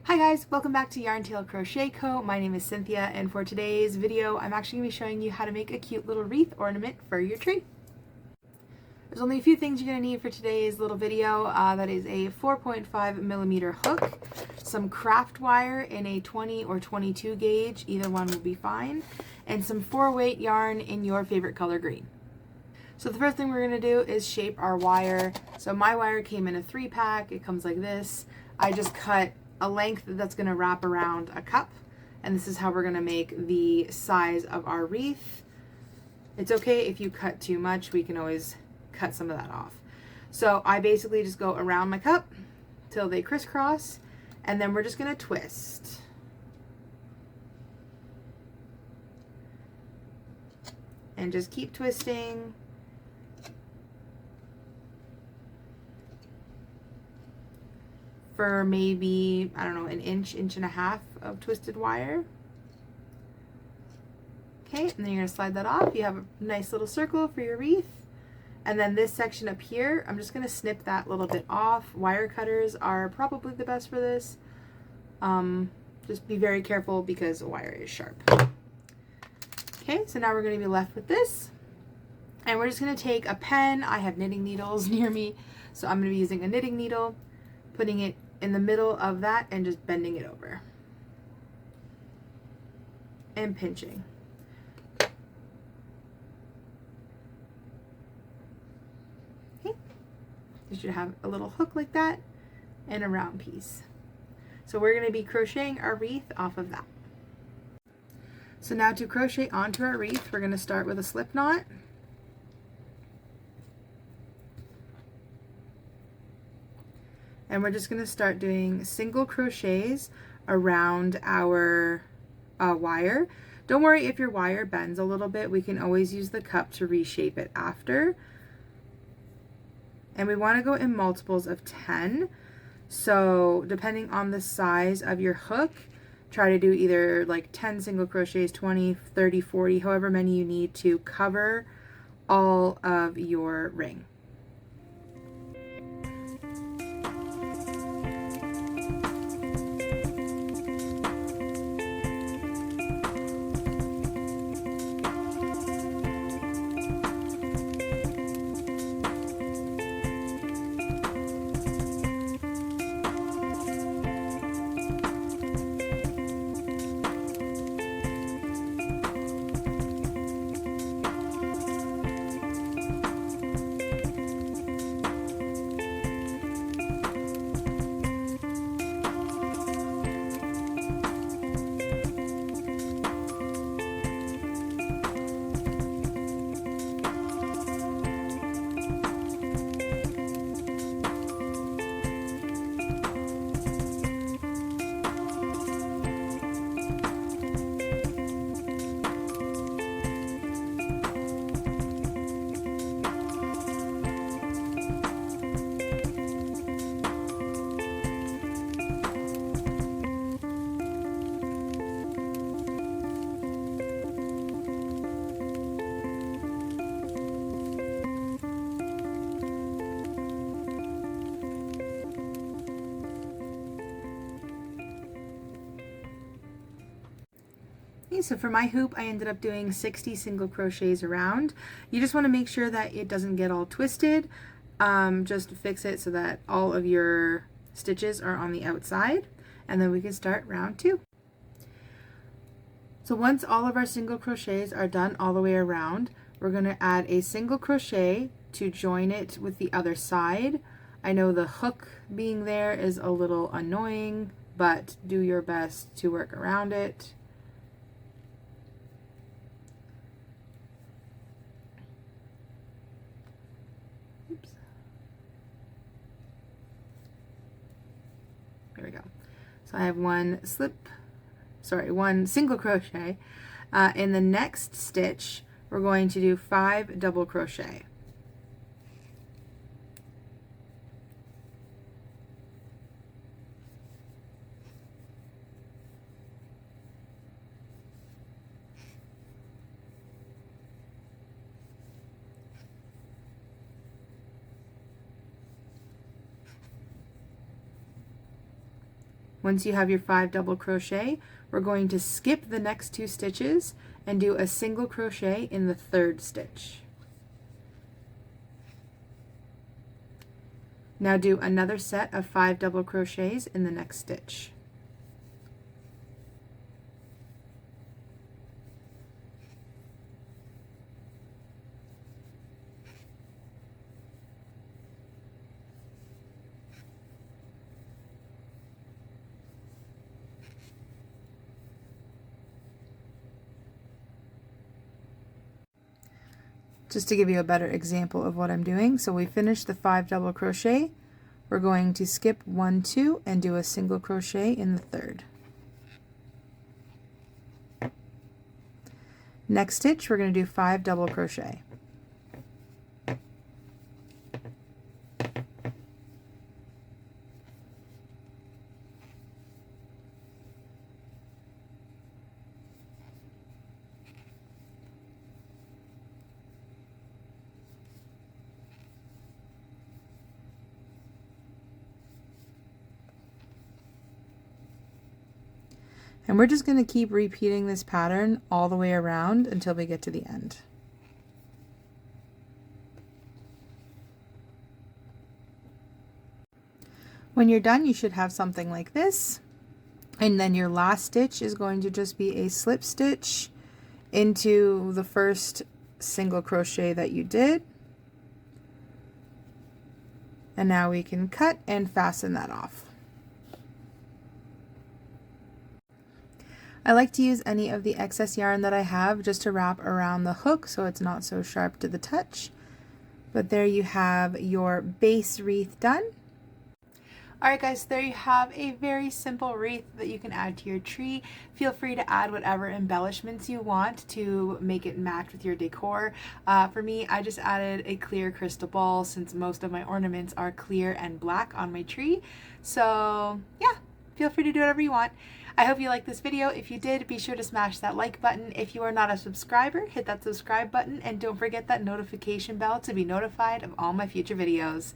Hi guys, welcome back to Yarn Tale Crochet Co. My name is Cynthia, and for today's video I'm actually going to be showing you how to make a cute little wreath ornament for your tree. There's only a few things you're going to need for today's little video. That is a 4.5mm hook, some craft wire in a 20 or 22 gauge, either one will be fine, and some 4-weight yarn in your favorite color green. So the first thing we're going to do is shape our wire. So my wire came in a 3-pack, it comes like this. I just cut a length that's going to wrap around a cup, and this is how we're going to make the size of our wreath. It's okay if you cut too much, we can always cut some of that off. So I basically just go around my cup till they crisscross, and then we're just going to twist. And just keep twisting. For maybe, I don't know, an inch, inch and a half of twisted wire. Okay, and then you're gonna slide that off. You have a nice little circle for your wreath. And then this section up here, I'm just gonna snip that little bit off. Wire cutters are probably the best for this. Just be very careful because wire is sharp. Okay, so now we're gonna be left with this. And we're just gonna take a pen. I have knitting needles near me, so I'm gonna be using a knitting needle, putting it in the middle of that and just bending it over and pinching. Okay, you should have a little hook like that and a round piece. So we're going to be crocheting our wreath off of that. So now to crochet onto our wreath, we're going to start with a slip knot. And we're just going to start doing single crochets around our wire. Don't worry if your wire bends a little bit. We can always use the cup to reshape it after. And we want to go in multiples of 10. So depending on the size of your hook, try to do either like 10 single crochets, 20, 30, 40, however many you need to cover all of your ring. Okay, so for my hoop, I ended up doing 60 single crochets around. You just want to make sure that it doesn't get all twisted. Just fix it so that all of your stitches are on the outside, and then we can start round 2. So once all of our single crochets are done all the way around, we're going to add a single crochet to join it with the other side. I know the hook being there is a little annoying, but do your best to work around it. Oops. There we go. So I have one single crochet. In the next stitch, we're going to do 5 double crochet. Once you have your 5 double crochet, we're going to skip the next 2 stitches and do a single crochet in the 3rd stitch. Now do another set of 5 double crochets in the next stitch. Just to give you a better example of what I'm doing, so we finished the 5 double crochet. We're going to skip 1, 2 and do a single crochet in the 3rd. Next stitch, we're going to do 5 double crochet. And we're just going to keep repeating this pattern all the way around until we get to the end. When you're done, you should have something like this. And then your last stitch is going to just be a slip stitch into the first single crochet that you did. And now we can cut and fasten that off. I like to use any of the excess yarn that I have just to wrap around the hook so it's not so sharp to the touch. But there you have your base wreath done. Alright guys, there you have a very simple wreath that you can add to your tree. Feel free to add whatever embellishments you want to make it match with your decor. For me, I just added a clear crystal ball since most of my ornaments are clear and black on my tree. So yeah, feel free to do whatever you want. I hope you liked this video. If you did, be sure to smash that like button. If you are not a subscriber, hit that subscribe button and don't forget that notification bell to be notified of all my future videos.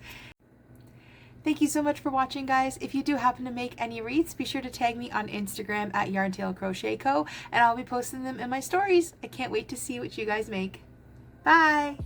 Thank you so much for watching, guys. If you do happen to make any wreaths, be sure to tag me on Instagram at Yarntail Crochet Co. and I'll be posting them in my stories. I can't wait to see what you guys make. Bye!